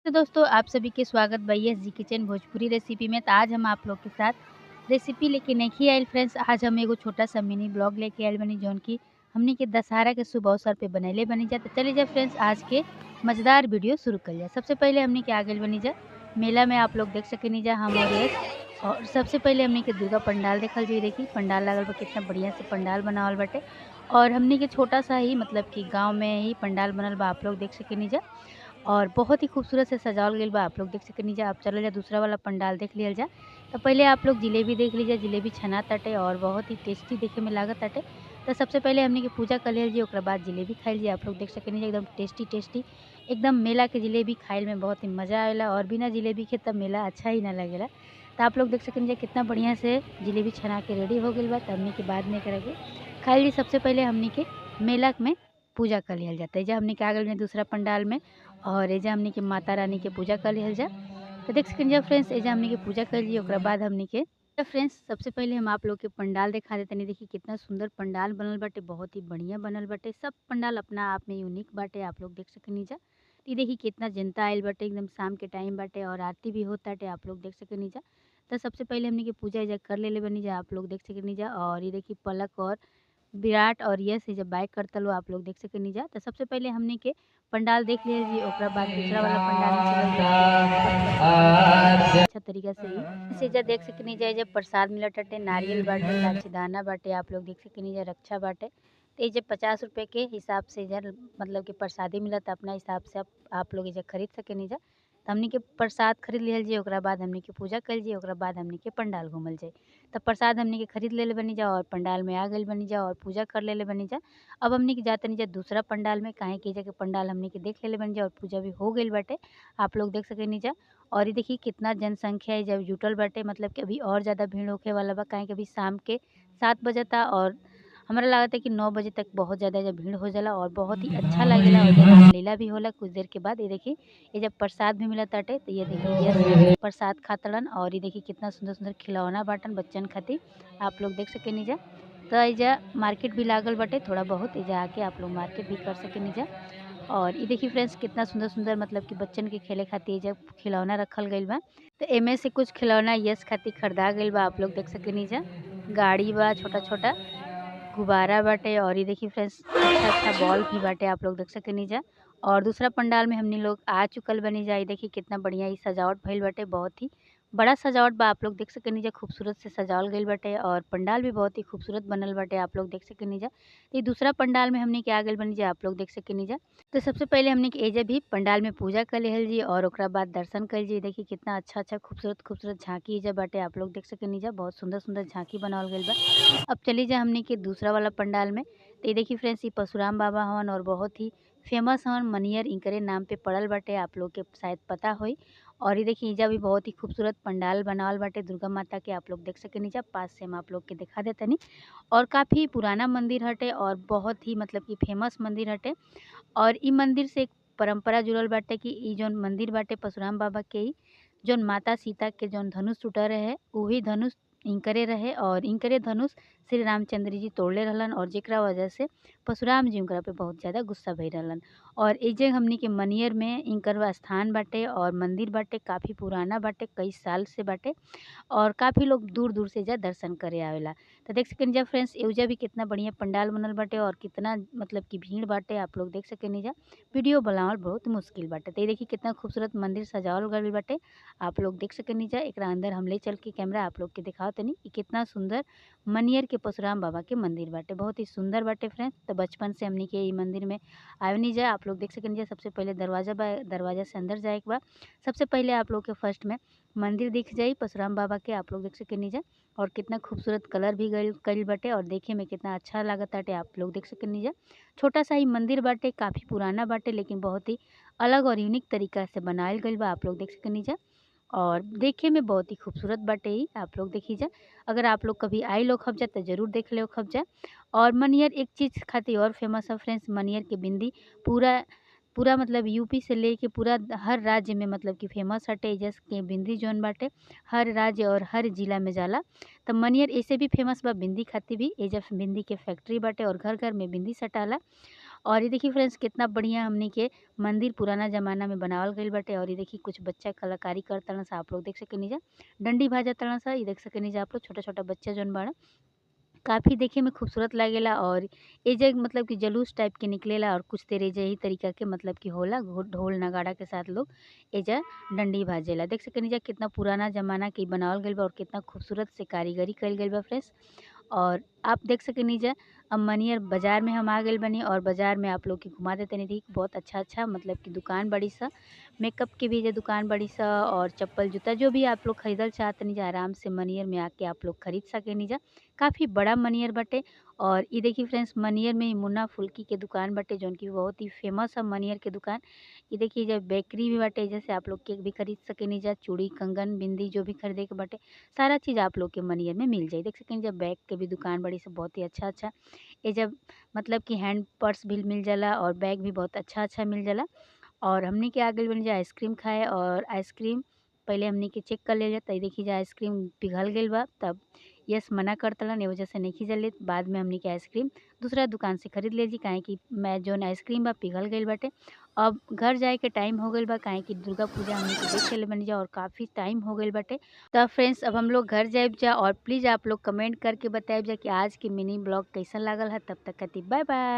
तो दोस्तों आप सभी के स्वागत बा जी किचन भोजपुरी रेसिपी में। तो आज हम आप लोग के साथ रेसिपी लेके नहीं आइल फ्रेंड्स। आज हम एगो छोटा सा मिनी ब्लॉग लेके आइल बनी जौन की हमनी के दशहरा के शुभ अवसर पे बनैले बनी जा। तो चलिए जा फ्रेंड्स आज के मजेदार वीडियो शुरू कर जाए। सबसे पहले हमनी के आ गइल बनी जा मेला में। आप लोग देख सकेनी जा हम और यश। और सबसे पहले हमनी के दुर्गा पंडाल देखल जाई। देखी पंडाल लागल बा, कितना बढ़िया से पंडाल बनावल बाटे। और हमनी के छोटा सा ही मतलब कि गाँव में ही पंडाल बनल बा, आप लोग देख सकेनी जा। और बहुत ही खूबसूरत से सजावल गइल बा, आप लोग देख सकेनी जा। अब चलल जा दूसरा वाला पंडाल देख लिहल जा। तो पहले आप लोग जिलेबी देख लीजिए, जिलेबी छना ताटे और बहुत ही टेस्टी देखे में लागत ताटे। तो सबसे पहले हमनी के पूजा कर लिहल जी, ओकरा बाद जिलेबी खाइल जी। आप लोग देख सकेनी जा एकदम टेस्टी टेस्टी एकदम मेला के जिलेबी खाइल में बहुत ही मज़ा आवेला। और बिना जिलेबी के तब मेला अच्छा ही ना लगेला। तो आप लोग देख सकेनी जा कितना बढ़िया से जिलेबी छना के रेडी हो गइल बा। तो हमनी के बाद में एकरा के खाइल जी। सबसे पहले हमनी के मेला में पूजा कर लिहल जाता है। एजा हमनी के आ गइल बानी दूसरा पंडाल में। और एजा हमनी के माता रानी के पूजा कर लिहल जा। तो देख सकेनी जा फ्रेंड्स एजा हमनी के पूजा कर ली, ओकरा बाद हमनी के तो फ्रेंड्स सबसे पहले हम आप लोग के पंडाल दिखा देतनी। देखी कितना सुंदर पंडाल बनल बाटे, बहुत ही बढ़िया बनल बाटे। सब पंडाल अपना आप में यूनिक बाटे, आप लोग देख सकेनी जा। तो देखी कितना जनता आइल बाटे, एकदम शाम के टाइम बाटे और आरती भी होत बाटे, आप लोग देख सकेनी जा। तो सबसे पहले हमनी के पूजा एजा कर लेले बनी जा, आप लोग देख सकेनी जा। और ये देखी पलक और विराट और यश ये जब बाइक करता लो, आप लोग देख सकेनी जा। तो सबसे पहले हमनी के पंडाल देख लिया जी, ओकरा बाद दूसरा वाला पंडाल में चलल जा। अच्छा तरीका से ही से जा देख सकेनी जा। जब प्रसाद मिलत टाटे, नारियल बाटे, लाचीदाना बाटे, आप लोग देख सकेनी जा, रक्षा बाटे। तो ये जब 50 रुपए के हिसाब से इधर मतलब कि प्रसादी मिलत, अपना हिसाब से आप लोग इधर खरीद सकेनी जा। तो हमनी के प्रसाद खरीद लिहल जी, ओकरा बाद हमनी के पूजा कइल जी, ओकरा बाद हमनी के पंडाल घूमल जाई। तब प्रसाद हमनी के खरीद लेले बनी जा और पंडाल में आ गइल बनी जा और पूजा कर लेले बनी जा। अब हमनी के जातनी जा दूसरा पंडाल में, काहे कि एजा के पंडाल हमनी के देख लेले बनी जा और पूजा भी हो गइल बाटे, आप लोग देख सकेनी जा। और ये देखिए कितना जनसंख्या है जब जुटल बाटे, मतलब कि अभी और ज़्यादा भीड़ होखे वाला बा, काहे कि अभी शाम के 7 बजता और हमरा लागता है कि 9 बजे तक बहुत ज़्यादा एजा भीड़ हो जाला और बहुत ही अच्छा लागेला। और एजा रामलीला भी होला कुछ देर के बाद। ये देखिए एजा प्रसाद भी मिलत ताटे। तो ये देखिए यस प्रसाद खातड़न और ये देखिए कितना सुंदर-सुंदर खिलौना बाटन बच्चन खातिर, आप लोग देख सकेनी जा। तो एजा मार्केट भी लागल बाटे थोड़ा बहुत, एजा आके आप लोग मार्केट भी कर सकेनी जा। और ये देखिए फ्रेंड्स कितना सुंदर-सुंदर मतलब कि बच्चन के खेले खातिर एजा खिलौना रखल गइल बा। तो एमे से कुछ खिलौना यस खातिर खरीदा गइल बा, आप लोग देख सकेनी जा। गाड़ी बा छोटा-छोटा, गुब्बारा बाटे और ये देखिए फ्रेंड्स अच्छा-अच्छा बॉल भी बाटे, आप लोग देख सकेनी जा। और दूसरा पंडाल में हमनी लोग आ चुकल बनी जा। ये देखिए कितना बढ़िया ई सजावट भइल बाटे, बहुत ही बड़ा सजावट बा, आप लोग देख सकेनी जा। खूबसूरत से सजावल गइल बाटे और पंडाल भी बहुत ही खूबसूरत बनल बाटे, आप लोग देख सकेनी जा। तो ये दूसरा पंडाल में हमनी के आ गइल बनी जा, आप लोग देख सकेनी जा। तो सबसे पहले हमनी के एजा भी पंडाल में पूजा कर लिहल जी और ओकरा बाद दर्शन कइल जी। देखिए कितना अच्छा-अच्छा खूबसूरत-खूबसूरत झांकी एजा बाटे, आप लोग देख सकेनी जा। बहुत सुंदर-सुंदर झांकी बनावल गइल बा। अब चली जा हमनी के दूसरा वाला पंडाल में। तो ये देखिए फ्रेंड्स ये परशुराम बाबा हवन और बहुत ही फेमस हवन, मनियर इनकरे नाम पे पड़ल बाटे, आप लोग के शायद पता होई। और ये देखिए एजा भी बहुत ही खूबसूरत पंडाल बनावल बाटे दुर्गा माता के, आप लोग देख सकेनी जा। पास से हम आप लोग के दिखा देतनी। और काफ़ी पुराना मंदिर हटे और बहुत ही मतलब कि फेमस मंदिर हटे। और इ मंदिर से एक परंपरा जुड़ल बाटे कि इ जौन मंदिर बाटे परशुराम बाबा के ही जौन माता सीता के जौन धनुष टूटल रहे, उही धनुष इनकरे रहे और इनकरे धनुष श्री रामचंद्र जी तोड़ले रहलन। और जेकरा वजह से परशुराम जी उनकरा पे बहुत ज़्यादा गुस्सा भइल रहलन। और एजे हमनी के मनियर में इनकर स्थान बाटे और मंदिर बाटे, काफ़ी पुराना बाटे, कई साल से बाटे। और काफ़ी लोग दूर-दूर से एजा दर्शन करे आवेला। तो देख सकेनी जा फ्रेंड्स एजा भी कितना बढ़िया पंडाल बनल बाटे और कितना मतलब कि भीड़ बाटे, आप लोग देख सकेनी जा। वीडियो बनावल बहुत मुश्किल बाटे। तो ये देखिए कितना खूबसूरत मंदिर सजावल गइल बाटे, आप लोग देख सकेनी जा। एकरा अंदर हम ले चल के कैमरा आप लोग के दिखावत तनी कि कितना सुंदर मनियर के परशुराम बाबा के मंदिर बाटे, बहुत ही सुंदर बाटे फ्रेंड्स। तो बचपन से हमनी के इ मंदिर में आवेनी जा, आप लोग देख सकेनी जा। सबसे पहले दरवाजा बा, दरवाजा से अंदर जाए के बा। सबसे पहले आप लोग के फर्स्ट में मंदिर दिख जाई परशुराम बाबा के, आप लोग देख सकेनी जा। और कितना खूबसूरत कलर भी गइल कइल बाटे और देखे में कितना अच्छा लागताटे, आप लोग देख सकेनी जा। छोटा सा ही मंदिर बाटे, काफ़ी पुराना बाटे, लेकिन बहुत ही अलग और यूनिक तरीका से बनावल गइल बा, आप लोग देख सकेनी जा। और देखे में बहुत ही खूबसूरत बाटे ई, आप लोग देखी जा। अगर आप लोग कभी आइल होखब जा तो ज़रूर देख ले होखब जा। और मनियर एक चीज़ खातिर और फेमस है फ्रेंड्स, मनियर के बिंदी पूरा पूरा मतलब यूपी से लेके पूरा हर राज्य में मतलब कि फेमस हटे। एजा के बिंदी जौन बाटे हर राज्य और हर जिला में जाला। तो मनियर ऐसे भी फेमस बा बिंदी खातिर भी, एजा बिंदी के फैक्ट्री बाटे और घर-घर में बिंदी सटाला। और ये देखिए फ्रेंड्स कितना बढ़िया हमनी के मंदिर पुराना ज़माना में बनावल गइल बाटे। और ये देखिए कुछ बच्चा कलाकारी करताड़न स, आप लोग देख सकेनी जा। डंडी भाजताड़न स, इ देख सकेनी जा आप लोग छोटा-छोटा बच्चा जौन बाड़न। काफ़ी देखे में खूबसूरत लागेला और एइजा मतलब कि जुलूस टाइप के निकलेला और कुछ देर एइजा एही तरीका के मतलब कि होला ढोल नगाड़ा के साथ लोग एइजा डंडी भाजेला। देख सकेनी जा कितना पुराना ज़माना के इ बनावल गइल बा और कितना खूबसूरत से कारीगरी कइल गइल बा फ्रेंड्स। और आप देख सकेनी जा अब मनियर बाज़ार में हम आ गइल बानी और बाज़ार में आप लोग के घुमा देतनी। देखी बहुत अच्छा-अच्छा मतलब कि दुकान बड़ी स। मेकअप के भी एइजा दुकान बड़ी स और चप्पल-जूता जो भी आप लोग खरीदल चाहतनी जा आराम से मनियर में आके आप लोग खरीद सकेनी जा। काफ़ी बड़ा मनियर बाटे। और इ देखी फ्रेंड्स मनियर में ही मुन्ना फुल्की के दुकान बाटे जौन की बहुत ही फेमस ह मनियर के दुकान। इ देखिए एइजा बेकरी भी बाटे, एइजा से आप लोग केक भी खरीद सकेनी जा, चूड़ी, कंगन, बिंदी जो भी खरीदे के बाटे सारा चीज़ आप लोग के मनियर में मिल जाई। देख सकेनी जा बैग के भी दुकान बड़ी स बहुत ही अच्छा-अच्छा। एइजा मतलब कि हैंड पर्स भी मिल जाला और बैग भी बहुत अच्छा-अच्छा मिल जाला। और हमनी के आ गइल बानी जा आइसक्रीम खाए और आइसक्रीम पहिले हमनी के चेक कर लेजा त देखी जा आइसक्रीम पिघल गइल बा तब यस मना करतलन, ए वजह से नइखी जा लेत। बाद में हमनी के आइसक्रीम दूसरा दुकान से खरीद लेजी काहे कि मैं जौन आइसक्रीम बा पिघल गइल बाटे। अब घर जाए के टाइम हो गइल बा काहे कि दुर्गा पूजा हमनी के देख के आइल बानी जा और काफ़ी टाइम हो गइल बाटे। त फ्रेंड्स अब हम लोग घर जाइब जा और प्लीज़ आप लोग कमेंट करके बताइब जा कि आज के मिनी ब्लॉग कैसन लागल ह। तब तक खातिर बाय बाय।